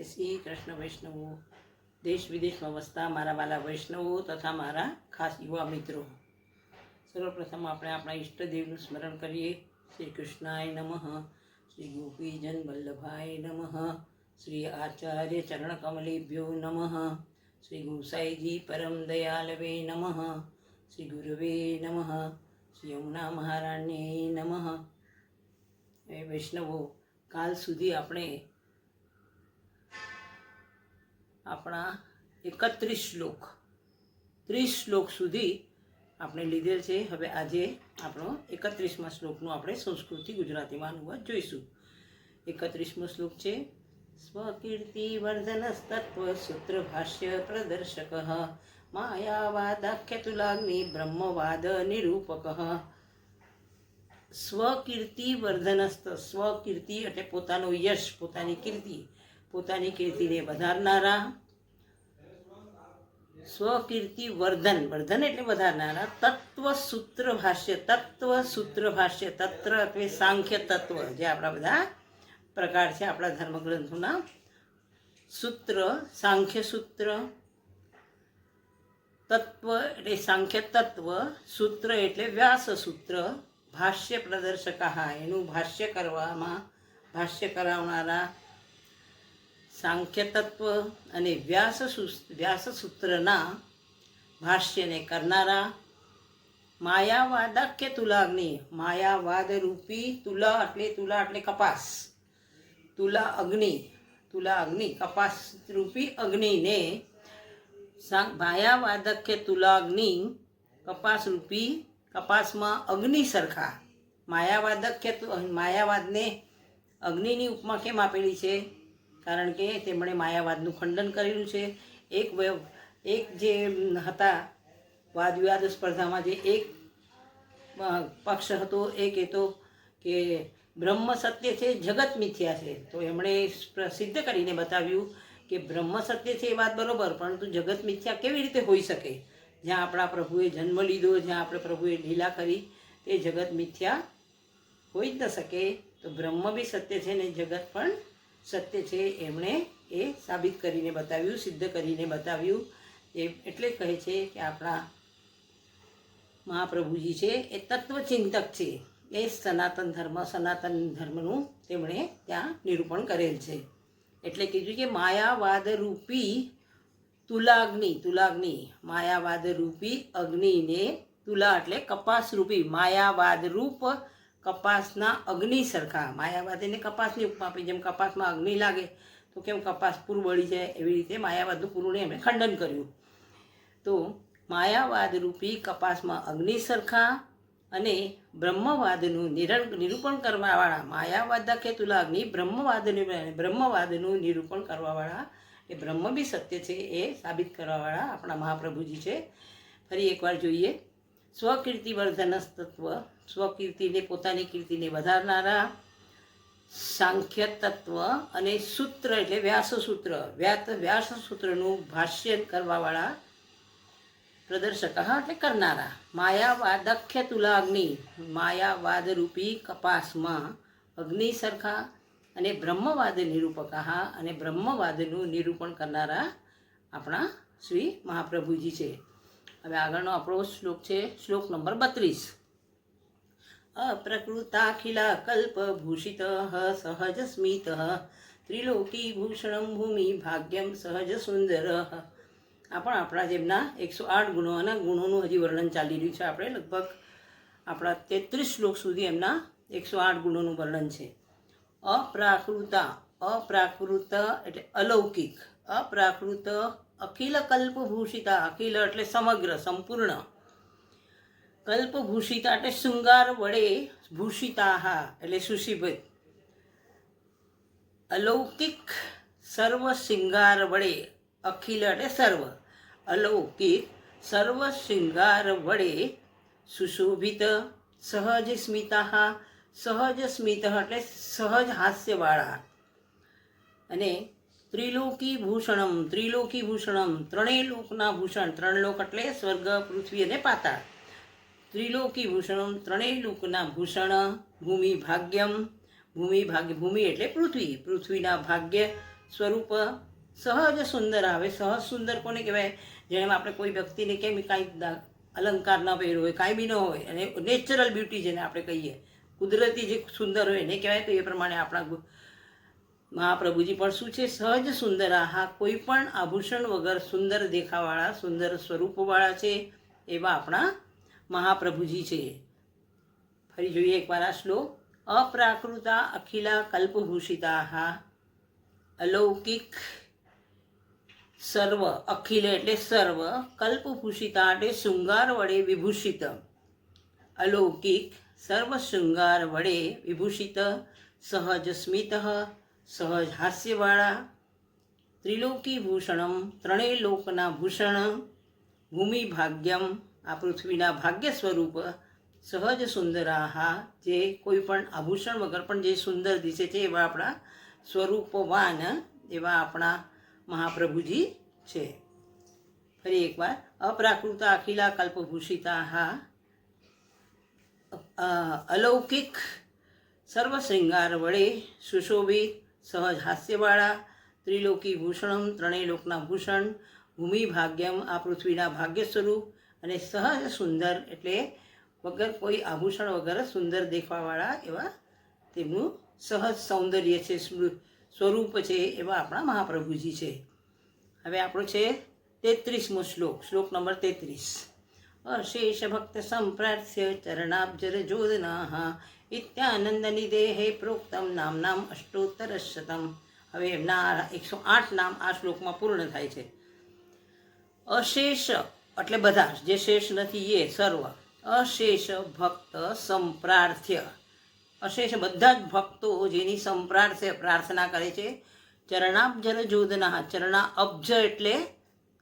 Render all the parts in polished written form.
જય શ્રી કૃષ્ણ વૈષ્ણવો, દેશ વિદેશમાં વસતા મારા વાલા વૈષ્ણવો તથા મારા ખાસ યુવા મિત્રો, સર્વપ્રથમ આપણે આપણા ઈષ્ટદેવનું સ્મરણ કરીએ. શ્રી કૃષ્ણાય નમઃ, શ્રી ગોપીજન વલ્લભાય નમઃ, શ્રી આચાર્ય ચરણકમલેભ્યો નમઃ, શ્રી ગુસાઈજી પરમ દયાલવે નમઃ, શ્રી ગુરવે નમઃ, શ્રી યમુના મહારાણ્યે નમઃ. એ વૈષ્ણવો, કાલ સુધી આપણે આપણા 31 શ્લોક 30 શ્લોક સુધી આપણે લીધેલ છે. હવે આજે આપણો 31મા શ્લોકનો આપણે સંસ્કૃતિ ગુજરાતીમાં અનુવાદ જોઈશું. 31મો શ્લોક છે: સ્વકીર્તિ વર્ધનસ્તત્વ સૂત્ર ભાષ્ય પ્રદર્શક માયાવાદાખ્યતુલાગ્નિ બ્રહ્મવાદ નિરૂપક. સ્વકીર્તિ વર્ધનસ્ત, સ્વકીર્તિ એટલે પોતાનો યશ, પોતાની કીર્તિને વધારનારા. સ્વકીર્તિ વર્ધન, વર્ધન એટલે વધારનારા. તત્વ સૂત્ર ભાષ્ય, તત્ર એટલે સાંખ્ય તત્વ, જે આપણા બધા પ્રકાર છે આપણા ધર્મગ્રંથોના. સૂત્ર, સાંખ્ય સૂત્ર. તત્વ એટલે સાંખ્ય તત્વ, સૂત્ર એટલે વ્યાસ સૂત્ર. ભાષ્ય પ્રદર્શક, એનું ભાષ્ય કરાવનારા સાંખ્ય તત્વ અને વ્યાસ સૂત્રના ભાષ્યને કરનારા. માયાવાદાખ્ય તુલાગ્નિ, માયાવાદ રૂપી તુલા એટલે કપાસ, તુલા અગ્નિ કપાસ રૂપી અગ્નિને, માયાવાદાખ્ય તુલાગ્નિ કપાસ રૂપી, કપાસમાં અગ્નિ સરખા. માયાવાદને અગ્નિની ઉપમા કેમ આપેલી છે? કારણ કે તેમણે માયાવાદનું ખંડન કરેલું છે. એક જે હતા વાદવિવાદ સ્પર્ધામાં, જે એક પક્ષ હતો એ કહેતો કે બ્રહ્મ સત્ય છે, જગત મિથ્યા છે. તો એમણે સિદ્ધ કરીને બતાવ્યું કે બ્રહ્મ સત્ય છે એ વાત બરોબર, પરંતુ જગત મિથ્યા કેવી રીતે હોઈ શકે? જ્યાં આપણા પ્રભુએ જન્મ લીધો, જ્યાં આપણે પ્રભુએ લીલા કરી, તે જગત મિથ્યા હોઈ જ ન શકે. તો બ્રહ્મ બી સત્ય છે ને જગત પણ સત્ય છે. એમણે એ સાબિત કરીને બતાવ્યું, સિદ્ધ કરીને બતાવ્યું. એટલે કહે છે કે આપણા મહાપ્રભુજી છે એ તત્વચિંતક છે. એ સનાતન ધર્મનું તેમણે ત્યાં નિરૂપણ કરેલ છે. એટલે કીધું કે માયાવાદ રૂપી તુલાગ્નિ, માયાવાદ રૂપી અગ્નિને, તુલા એટલે કપાસ રૂપી, માયાવાદ રૂપ કપાસના અગ્નિ સરખા. માયાવાદ એને કપાસની ઉપમા આપી. જેમ કપાસમાં અગ્નિ લાગે તો કેમ કપાસ પૂરું બળી જાય, એવી રીતે માયાવાદનું પૂરું એમણે ખંડન કર્યું. તો માયાવાદ રૂપી કપાસમાં અગ્નિ સરખા અને બ્રહ્મવાદનું નિરૂપણ કરવાવાળા, માયાવાદાખ્ય તુલાગ્નિ બ્રહ્મવાદનું નિરૂપણ કરવાવાળા, એ બ્રહ્મ બી સત્ય છે એ સાબિત કરવાવાળા આપણા મહાપ્રભુજી છે. ફરી એકવાર જોઈએ. સ્વકીર્તિ વર્ધનસ તત્વ, સ્વકીર્તિને, પોતાની કીર્તિને વધારનારા. સાંખ્ય તત્વ અને સૂત્ર એટલે વ્યાસ સૂત્રનું ભાષ્ય કરવાવાળા. પ્રદર્શક એટલે કરનારા. માયાવાદાખ્ય તુલાગ્નિ, માયાવાદ રૂપી કપાસમાં અગ્નિ સરખા અને બ્રહ્મવાદ નિરૂપક, અને બ્રહ્મવાદનું નિરૂપણ કરનારા આપણા શ્રી મહાપ્રભુજી છે. હવે આગળનો આપણો શ્લોક છે શ્લોક નંબર 32. અપ્રકૃતાખિલા કલ્પભૂષિત સહજ સ્મિત ત્રિલોકી ભૂષણમ ભૂમિ ભાગ્યમ સહજ સુંદર. આ પણ આપણા જેમના 108 ગુણો અને ગુણોનું હજી વર્ણન ચાલી રહ્યું છે. આપણે લગભગ આપણા 33 શ્લોક સુધી એમના 108 ગુણોનું વર્ણન છે. અપ્રાકૃત એટલે અલૌકિક, અપ્રાકૃત અખિલ કલ્પભૂષિતા, અખિલ એટલે સમગ્ર, સંપૂર્ણ, કલ્પભૂષિતા એટલે શૃંગાર વડે, ભૂષિતા એટલે સુશીભિત, અલૌકિક સર્વ શૃંગાર વડે, અખિલ એટલે સર્વ, અલૌકિક સર્વ શૃંગાર વડે સુશોભિત, સહજ સ્મિતા, સહજ સ્મિત એટલે સહજ હાસ્યવાળા, અને ત્રિલોકી ભૂષણમ, ત્રણેય લોકના ભૂષણ, 3 લોક એટલે સ્વર્ગ, પૃથ્વી અને પાતાળ. ત્રિલોકી ભૂષણમ, ત્રણેય લોકના ભૂષણ. ભૂમિ ભાગ્યમ, ભૂમિ એટલે પૃથ્વી, પૃથ્વીના ભાગ્ય સ્વરૂપ સહજ સુંદર આવે. સહજ સુંદર કોને કહેવાય? જેમ આપણે કોઈ વ્યક્તિને કેમ કાંઈ અલંકાર ન પહેર્યો હોય, કાંઈ બી ન હોય, અને નેચરલ બ્યુટી જેને આપણે કહીએ, કુદરતી જે સુંદર હોય એને કહેવાય. તો એ પ્રમાણે આપણા મહાપ્રભુજી પણ શું છે? સહજ સુંદર. આહા, કોઈ પણ આભૂષણ વગર સુંદર દેખાવાળા, સુંદર સ્વરૂપવાળા છે એવા આપણા મહાપ્રભુજી છે. ફરી જોઈએ એકવાર આ શ્લોક. અપ્રાકૃતા અખિલા કલ્પભૂષિતા અલૌકિક સર્વ, અખિલ એટલે સર્વ, કલ્પભૂષિતા એટલે શૃંગાર વડે વિભૂષિત, અલૌકિક સર્વ શૃંગાર વડે વિભૂષિત, સહજ સ્મિત સહજ હાસ્યવાળા, ત્રિલોકી ભૂષણમ ત્રણેય લોકના ભૂષણ, ભૂમિ ભાગ્યમ આ પૃથ્વીના ભાગ્ય સ્વરૂપ, સહજ સુંદરાહા જે કોઈ પણ આભૂષણ વગર પણ જે સુંદર દિશે છે એવા આપણા સ્વરૂપવાન એવા આપણા મહાપ્રભુજી છે. ફરી એકવાર. અપ્રાકૃત અખિલા કલ્પભૂષિતા અલૌકિક સર્વ શ્રૃંગાર વડે સુશોભિત, સહજ હાસ્યવાળા, ત્રિલોકી ભૂષણમ ત્રણેય લોકના ભૂષણ, ભૂમિ ભાગ્યમ આ પૃથ્વીના ભાગ્ય સ્વરૂપ, અને સહજ સુંદર એટલે વગર કોઈ આભૂષણ વગર સુંદર દેખાવાળા એવા તેમનું સહજ સૌંદર્ય છે, સ્વરૂપ છે એવા આપણા મહાપ્રભુજી છે. હવે આપણો છે 33મો શ્લોક, શ્લોક નંબર 33. અશેષ ભક્ત સંપ્રાર્થ્ય ચરણાબ્જર જોદના ઇત્યાનંદ નિદેહે પ્રોક્તમ નામ અષ્ટોત્તર શતમ. હવે એમના 108 નામ આ શ્લોકમાં પૂર્ણ થાય છે. અશેષ એટલે બધા, જે શેષ નથી એ સર્વ. અશેષ ભક્ત સંપ્રાર્થ્ય, અશેષ બધા જ ભક્તો જેની સંપ્રાર્થ્ય પ્રાર્થના કરે છે. ચરણાબ્જર જોદના, ચરણા અબ્જ એટલે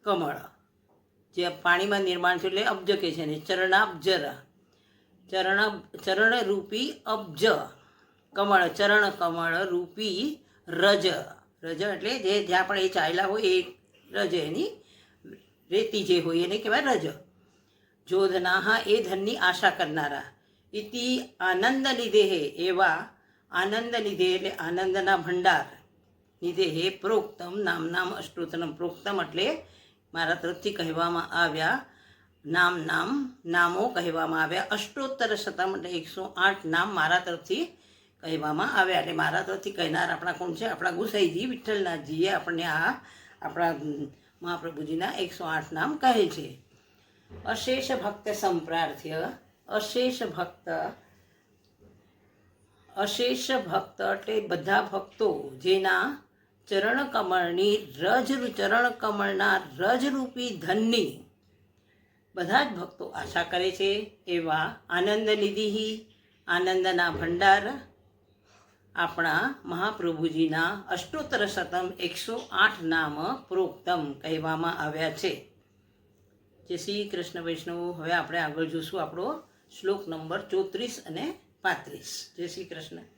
કમળ, જે પાણીમાં નિર્માણ થયું એટલે અબ્જ કહે છે ને. ચરણાબ્જર ચરણરૂપી અબ્જ કમળ, ચરણ કમળ રૂપી રજ, રજ એટલે જે જ્યાં પણ એ ચાલ્યા હોય એ રજ, એની રેતી જે હોય એને કહેવાય રજ. જોધનાહા એ ધનની આશા કરનારા. ઇતિ આનંદ નિદેહે એવા આનંદ નિધે એટલે આનંદના ભંડાર, નિદેહે પ્રોક્તમ નામ અષ્ટોત્તરમ, પ્રોક્તમ એટલે મારા તરફથી કહેવામાં આવ્યા, નામો કહેવામાં આવ્યા, અષ્ટોત્તર શતમ એટલે 108 નામ મારા તરફથી કહેવામાં આવ્યા. એટલે મારા તરફથી કહેનાર આપણા કોણ છે? આપણા ગુસાઈજી વિઠ્ઠલનાથજીએ આપણને આ આપણા મહાપ્રભુજીના 108 નામ કહે છે. અશેષ ભક્ત સંપ્રાર્થ્ય, અશેષ ભક્ત એટલે બધા ભક્તો જેના ચરણકમળના રજરૂપી ધનની બધા જ ભક્તો આશા કરે છે એવા આનંદ નિધિ, આનંદના ભંડાર આપણા મહાપ્રભુજીના અષ્ટોત્તર શતમ 108 નામ પ્રોક્તમ કહેવામાં આવ્યા છે. જય શ્રી કૃષ્ણ વૈષ્ણવ. હવે આપણે આગળ જોઈશું આપણો શ્લોક નંબર 34 અને 35. જય શ્રી કૃષ્ણ.